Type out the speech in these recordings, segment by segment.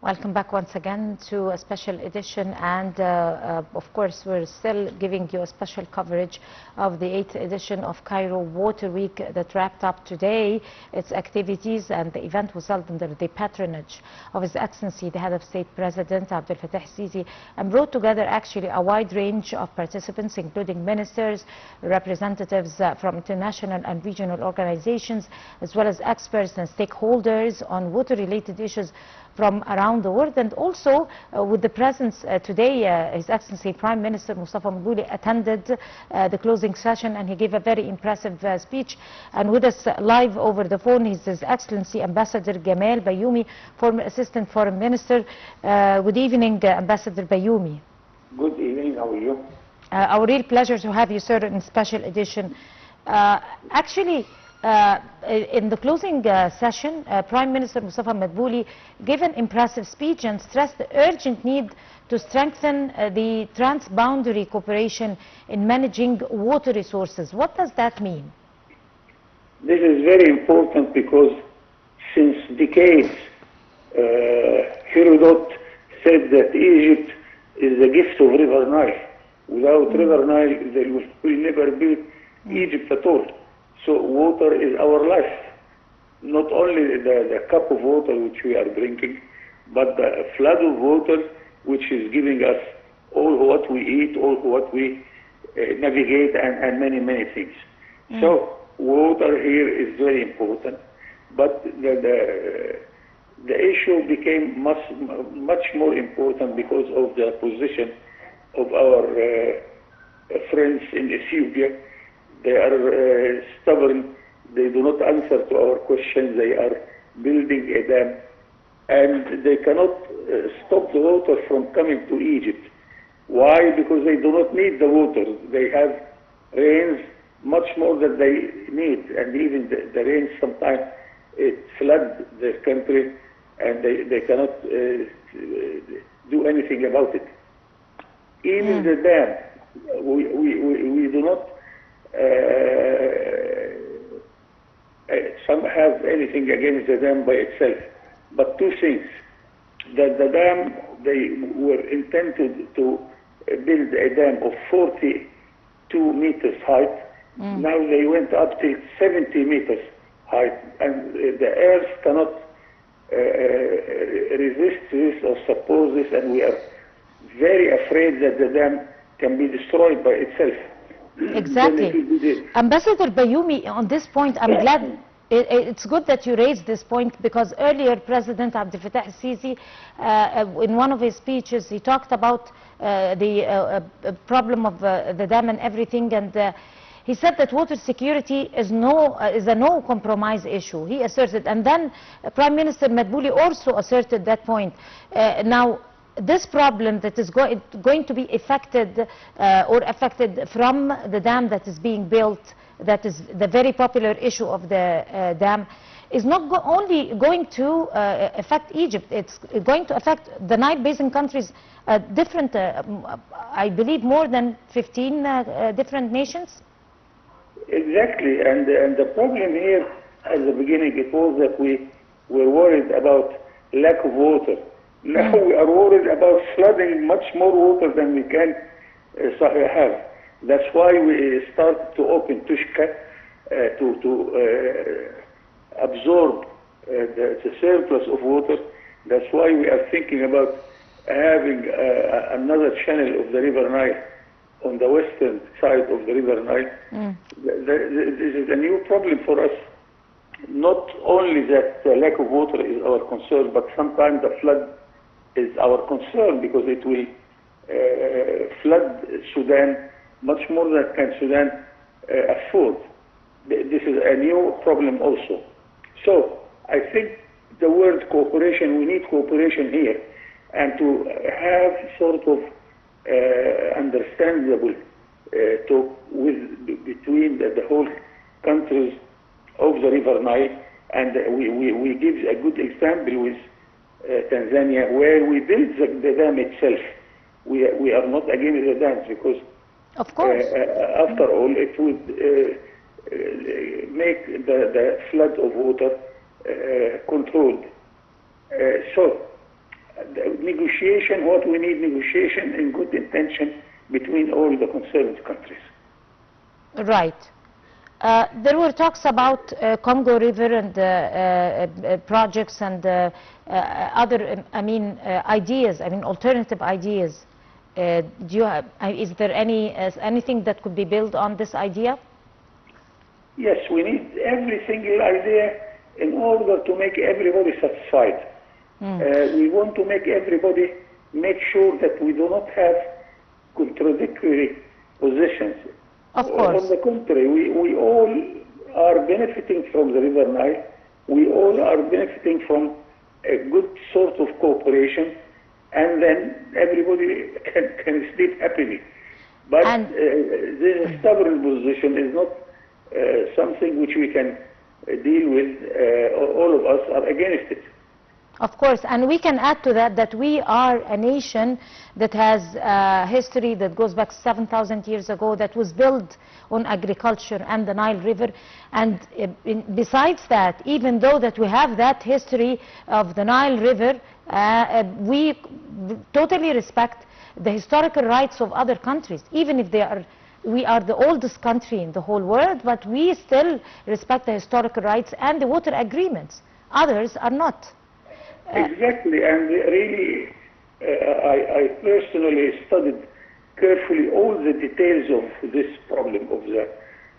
Welcome back once again to a special edition, and of course we're still giving you a special coverage of the 8th edition of Cairo Water Week that wrapped up today its activities, and the event was held under the patronage of His Excellency the Head of State President Abdel Fattah Sisi, and brought together actually a wide range of participants, including ministers, representatives from international and regional organizations, as well as experts and stakeholders on water-related issues from around the world. And also with the presence today, His Excellency Prime Minister Mustafa Madbouli attended the closing session, and he gave a very impressive speech. And with us live over the phone is His Excellency Ambassador Gamal Bayoumi, former Assistant Foreign Minister. Good evening, Ambassador Bayoumi. Good evening, how are you? Our real pleasure to have you, sir, in special edition. In the closing session, Prime Minister Mustafa Madbouli gave an impressive speech and stressed the urgent need to strengthen the trans-boundary cooperation in managing water resources. What does that mean? This is very important because since decades, Herodot said that Egypt is the gift of River Nile. Without River Nile, there will never be Egypt at all. So water is our life. Not only the cup of water which we are drinking, but the flood of water which is giving us all what we eat, all what we navigate, and many, many things. So water here is very important, but the issue became much more important because of the position of our friends in Ethiopia. They are stubborn, they do not answer to our questions, they are building a dam, and they cannot stop the water from coming to Egypt. Why? Because they do not need the water. They have rains much more than they need, and even the rains sometimes it floods their country, and they cannot do anything about it. Even the dam, we do not some have anything against the dam by itself, but two things: that the dam, they were intended to build a dam of 42 meters height. Now they went up to 70 meters height, and the earth cannot resist this or support this, and we are very afraid that the dam can be destroyed by itself. Exactly. Ambassador Bayoumi, on this point, I'm glad, it's good that you raised this point, because earlier President Abdel Fattah Sisi, in one of his speeches, he talked about the problem of the dam and everything, and he said that water security is a no compromise issue. He asserted, and then Prime Minister Madbouli also asserted that point. Now, this problem that is going to be affected from the dam that is being built, that is the very popular issue of the dam, is not only going to affect Egypt, it's going to affect the Nile Basin countries, different, I believe more than 15 different nations? Exactly, and the problem here at the beginning, it was that we were worried about lack of water. Now we are worried about flooding much more water than we can have. That's why we started to open Tushka to absorb the surplus of water. That's why we are thinking about having another channel of the River Nile on the western side of the River Nile. This is a new problem for us. Not only that the lack of water is our concern, but sometimes the flood is our concern, because it will flood Sudan much more than can Sudan afford. This is a new problem also. So I think the word cooperation, we need cooperation here, and to have sort of understandable talk between the whole countries of the River Nile, and we give a good example with Tanzania, where we built the dam itself. We are not against the dams, because of course, after all, it would make the flood of water controlled. So negotiation, what we need negotiation and good intention between all the concerned countries. Right. There were talks about Congo River and projects and other, ideas, alternative ideas. Do you have, is there anything that could be built on this idea? Yes, we need every single idea in order to make everybody satisfied. We want to make everybody make sure that we do not have contradictory positions. Of course. On the contrary, we all are benefiting from the River Nile. We all are benefiting from a good sort of cooperation, and then everybody can sleep happily. But this stubborn position is not something which we can deal with. All of us are against it. Of course, and we can add to that we are a nation that has a history that goes back 7,000 years ago, that was built on agriculture and the Nile River. And besides that, even though that we have that history of the Nile River, we totally respect the historical rights of other countries, even if we are the oldest country in the whole world, but we still respect the historical rights and the water agreements. Others are not. Exactly, and really, I personally studied carefully all the details of this problem of the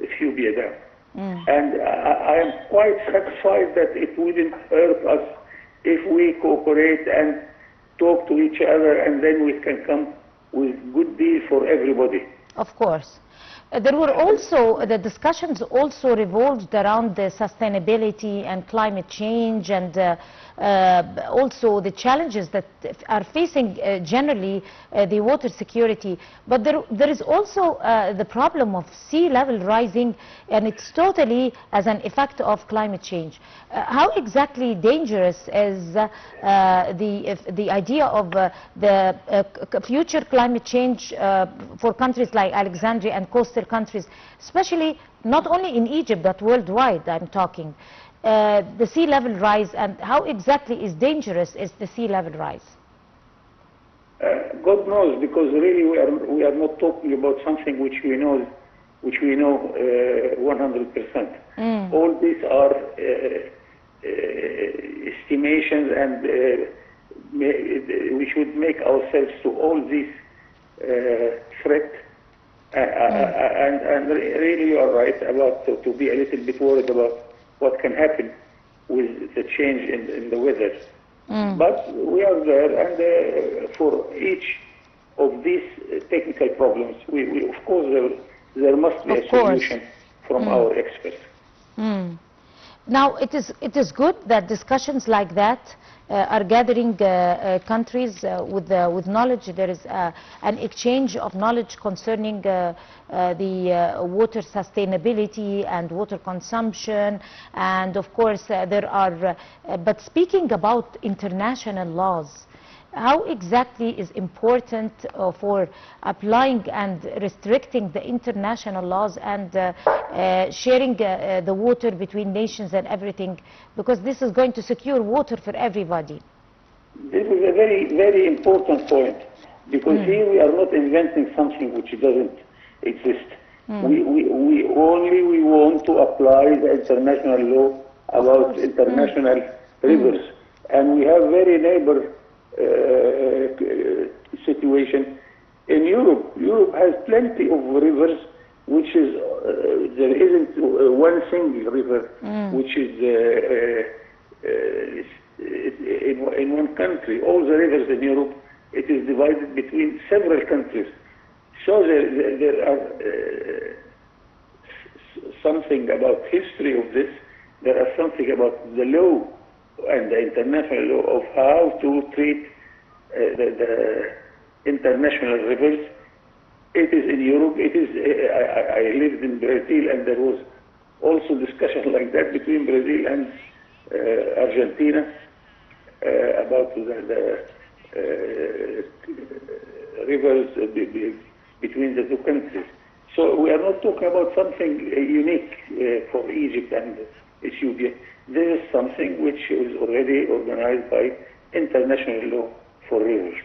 Ethiopia Dam. And I am quite satisfied that it wouldn't hurt us if we cooperate and talk to each other, and then we can come with good deal for everybody. Of course. There were also, the discussions also revolved around the sustainability and climate change, and also the challenges that are facing generally the water security. But there is also the problem of sea level rising, and it's totally as an effect of climate change. How exactly dangerous is the idea of the future climate change for countries like Alexandria and coastal countries, especially not only in Egypt but worldwide? I'm talking the sea level rise, and how exactly is dangerous is the sea level rise? God knows, because really we are not talking about something which we know 100%. All these are estimations, and we should make ourselves to all these threats. And really you are right about to be a little bit worried about what can happen with the change in the weather. But we are there, and for each of these technical problems, we of course there must be a solution from our experts. Now it is good that discussions like that are gathering countries with knowledge. There is an exchange of knowledge concerning the water sustainability and water consumption, and of course there are, but speaking about international laws, how exactly is important for applying and restricting the international laws and sharing the water between nations and everything, because this is going to secure water for everybody? This is a very, very important point, because here we are not inventing something which doesn't exist. We only want to apply the international law about international rivers, and we have very neighbor situation in Europe. Europe has plenty of rivers, which is there isn't one single river which is in one country. All the rivers in Europe, it is divided between several countries. So there are something about history of this. There are something about the law and the international law of how to treat the international rivers. It is in Europe. It is. I lived in Brazil, and there was also discussion like that between Brazil and Argentina about the rivers between the two countries. So we are not talking about something unique for Egypt and Ethiopia. This is something which is already organized by international law for rivers.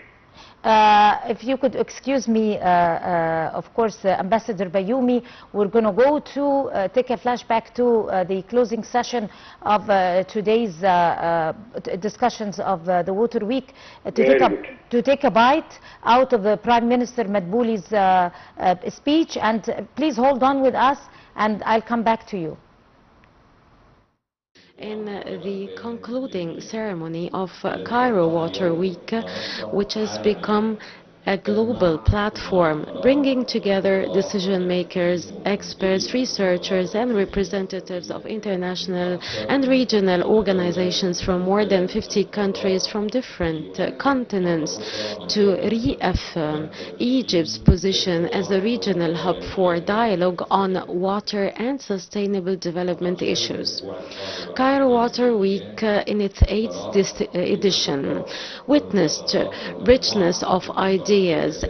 If you could excuse me, of course, Ambassador Bayoumi, we're going to go to take a flashback to the closing session of today's discussions of the Water Week, to take a bite out of the Prime Minister Madbouli's speech. And please hold on with us, and I'll come back to you. In the concluding ceremony of Cairo Water Week, which has become a global platform bringing together decision makers, experts, researchers and representatives of international and regional organizations from more than 50 countries from different continents, to reaffirm Egypt's position as a regional hub for dialogue on water and sustainable development issues. Cairo Water Week, in its 8th edition, witnessed richness of ideas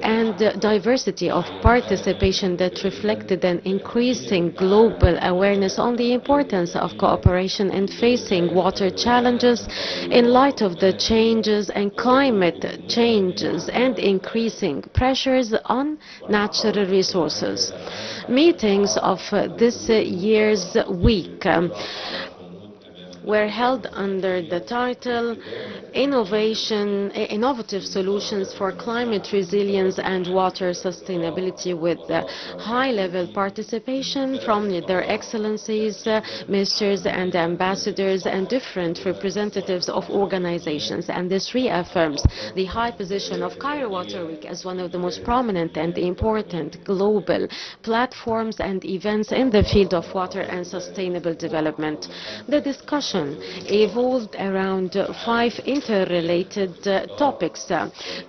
and diversity of participation that reflected an increasing global awareness on the importance of cooperation in facing water challenges in light of the changes and climate changes and increasing pressures on natural resources. Meetings of this year's week were held under the title Innovative Solutions for Climate Resilience and Water Sustainability, with high-level participation from their excellencies, ministers and ambassadors and different representatives of organizations. And this reaffirms the high position of Cairo Water Week as one of the most prominent and important global platforms and events in the field of water and sustainable development. The discussion evolved around 5 interrelated topics: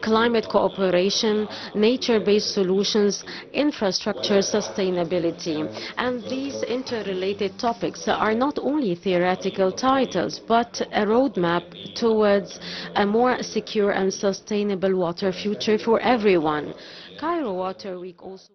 climate cooperation, nature-based solutions, infrastructure sustainability. And these interrelated topics are not only theoretical titles, but a roadmap towards a more secure and sustainable water future for everyone. Cairo Water Week also...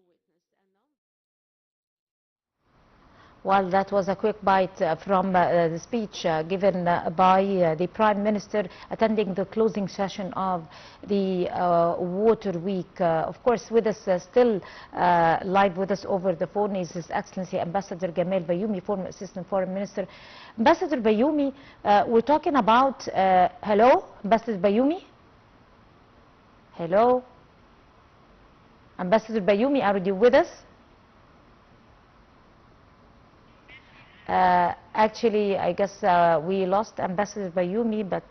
Well, that was a quick bite from the speech given by the Prime Minister attending the closing session of the Water Week. Of course, with us still live with us over the phone is His Excellency Ambassador Gamal Bayoumi, former Assistant Foreign Minister. Ambassador Bayoumi, we're talking about... hello, Ambassador Bayoumi? Hello? Ambassador Bayoumi, are you with us? Actually, I guess we lost Ambassador Bayoumi, but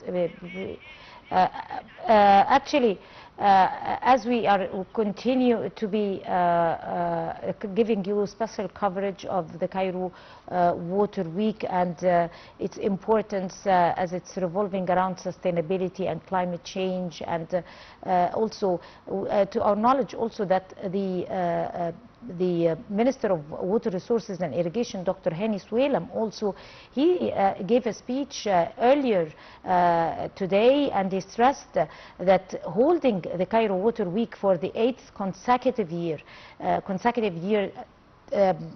actually, as we continue to be giving you special coverage of the Cairo Water Week and its importance as it's revolving around sustainability and climate change, and also to our knowledge also that the Minister of Water Resources and Irrigation, Dr. Hani Swalem, also he gave a speech earlier today, and he stressed that holding the Cairo Water Week for the 8th consecutive year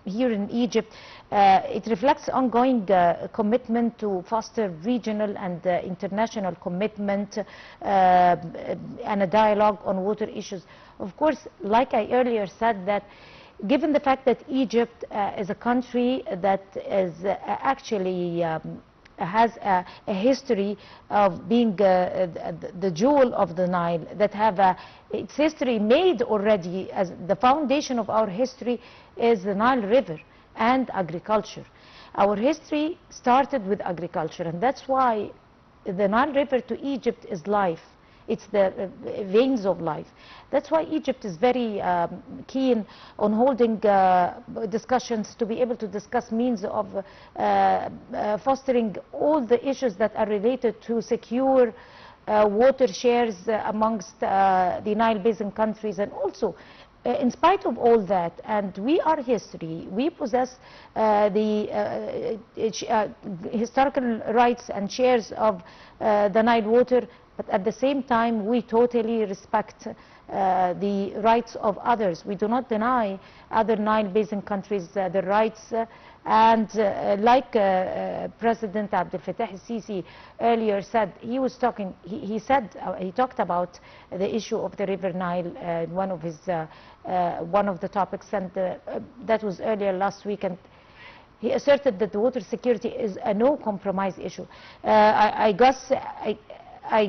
here in Egypt, it reflects ongoing commitment to foster regional and international commitment and a dialogue on water issues. Of course, like I earlier said, that given the fact that Egypt is a country that is actually has a history of being the jewel of the Nile, that have its history made already, as the foundation of our history is the Nile River and agriculture. Our history started with agriculture, and that's why the Nile River to Egypt is life. It's the veins of life. That's why Egypt is very keen on holding discussions to be able to discuss means of fostering all the issues that are related to secure water shares amongst the Nile Basin countries. And also, in spite of all that, and we are history, we possess the historical rights and shares of the Nile water, but at the same time we totally respect the rights of others. We do not deny other Nile Basin countries the rights And like President Abdel Fattah al-Sisi earlier said, he talked about the issue of the River Nile, one of the topics, and that was earlier last week. And he asserted that the water security is a no-compromise issue. I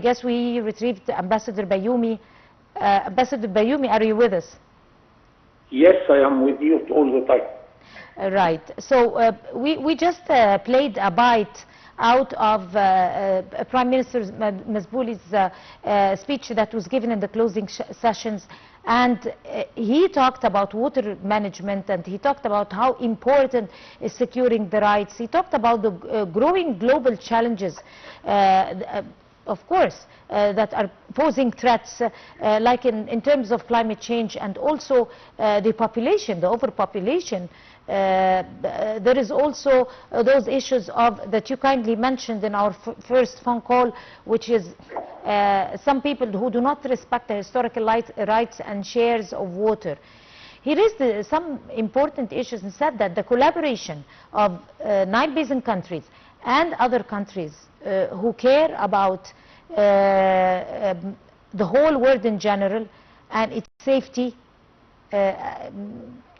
guess we retrieved Ambassador Bayoumi. Ambassador Bayoumi, are you with us? Yes, I am with you all the time. Right. So we just played a bite out of Prime Minister Mazbouli's speech that was given in the closing sessions, and he talked about water management, and he talked about how important is securing the rights. He talked about the growing global challenges, of course, that are posing threats, like in terms of climate change, and also the population, the overpopulation. There is also those issues that you kindly mentioned in our first phone call, which is some people who do not respect the historical rights and shares of water. He raised some important issues and said that the collaboration of Nile Basin countries and other countries who care about the whole world in general and its safety,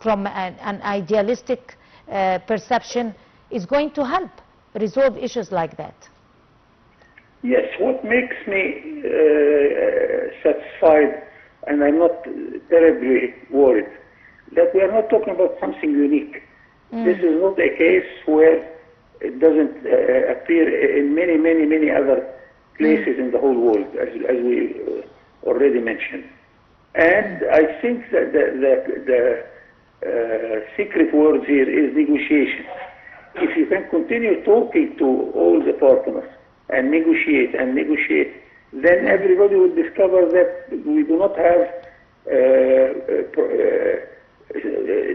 from an idealistic perception, is going to help resolve issues like that. Yes, what makes me satisfied, and I'm not terribly worried, that we are not talking about something unique. This is not a case where it doesn't appear in many other places in the whole world, as we already mentioned. And I think that the secret word here is negotiation. If you can continue talking to all the partners and negotiate, then everybody will discover that we do not have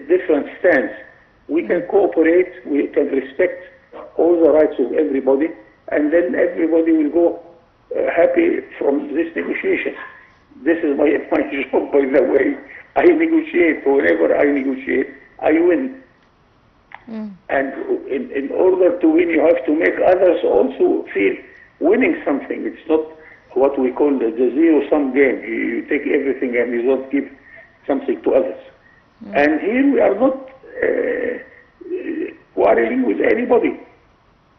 different stance. We can cooperate, we can respect all the rights of everybody, and then everybody will go happy from this negotiation. This is my job, by the way. I negotiate. Whenever I negotiate, I win. And in order to win, you have to make others also feel winning something. It's not what we call the zero-sum game. You take everything and you don't give something to others. And here we are not quarreling with anybody.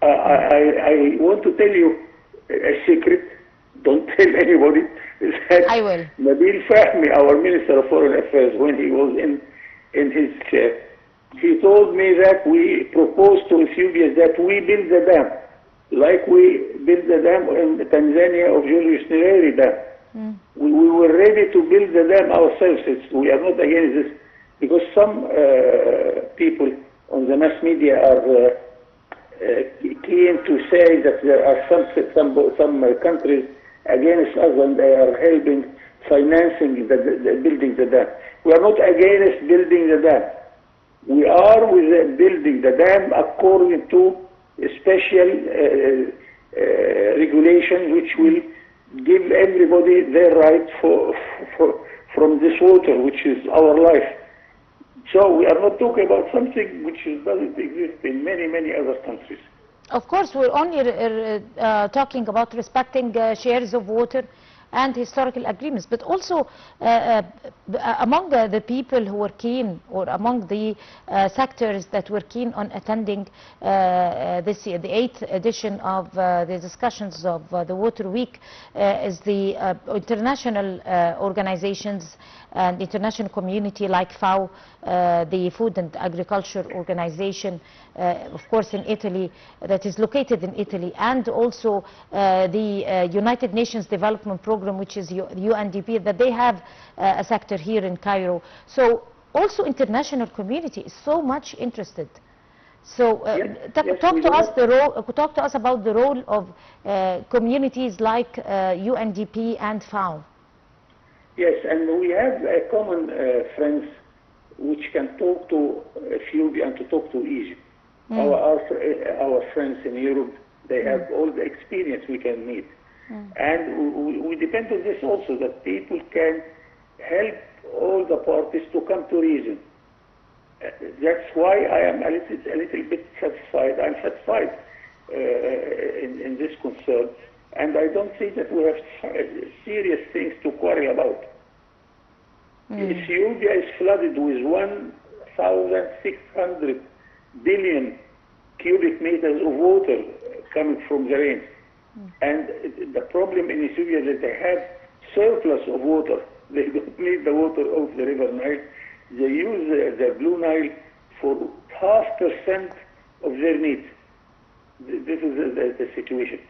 I want to tell you a secret. Don't tell anybody. I will. Nabil Fahmy, our Minister of Foreign Affairs, when he was in his chair, he told me that we proposed to Ethiopia that we build the dam, like we built the dam in Tanzania of Julius Nyerere Dam. We were ready to build the dam ourselves. We are not against this, because some people on the mass media are keen to say that there are some countries against us and they are helping financing the building the dam. We are not against building the dam. We are with building the dam according to a special regulation which will give everybody their right from this water, which is our life. So we are not talking about something which doesn't exist in many other countries. Of course, we're only talking about respecting shares of water and historical agreements, but also among the people who were keen, or among the sectors that were keen on attending this year, the 8th edition of the discussions of the Water Week, is the international organizations and international community like FAO, the Food and Agriculture Organization, of course in Italy, that is located in Italy, and also the United Nations Development Program, which is UNDP, that they have a sector here in Cairo. So also international community is so much interested. So talk to us about the role of communities like UNDP and FAO. Yes, and we have common friends which can talk to Ethiopia and to talk to Egypt. Our friends in Europe, they have all the experience we can need. And we depend on this also, that people can help all the parties to come to reason. That's why I am a little bit satisfied. I'm satisfied in this concern, and I don't see that we have serious things to quarrel about. Ethiopia is flooded with 1,600 billion cubic meters of water coming from the rain. And the problem in Ethiopia is that they have surplus of water. They don't need the water of the river Nile. They use the Blue Nile for 0.5% of their needs. This is the situation.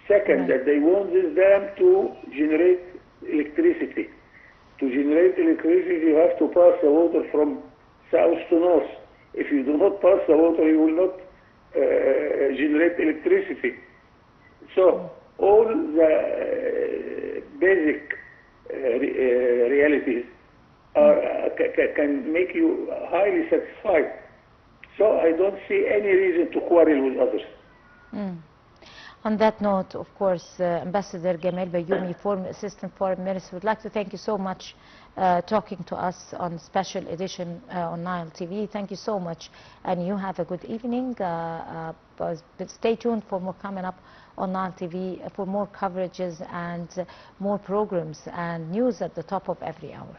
Second, that they want this dam to generate electricity. To generate electricity, you have to pass the water from south to north. If you do not pass the water, you will not generate electricity. So all the basic realities can make you highly satisfied. So I don't see any reason to quarrel with others. On that note, of course, Ambassador Gamal Bayoumi, former Assistant Foreign Minister, would like to thank you so much talking to us on special edition on Nile TV. Thank you so much, and you have a good evening. Stay tuned for more coming up on Nile TV for more coverages and more programs and news at the top of every hour.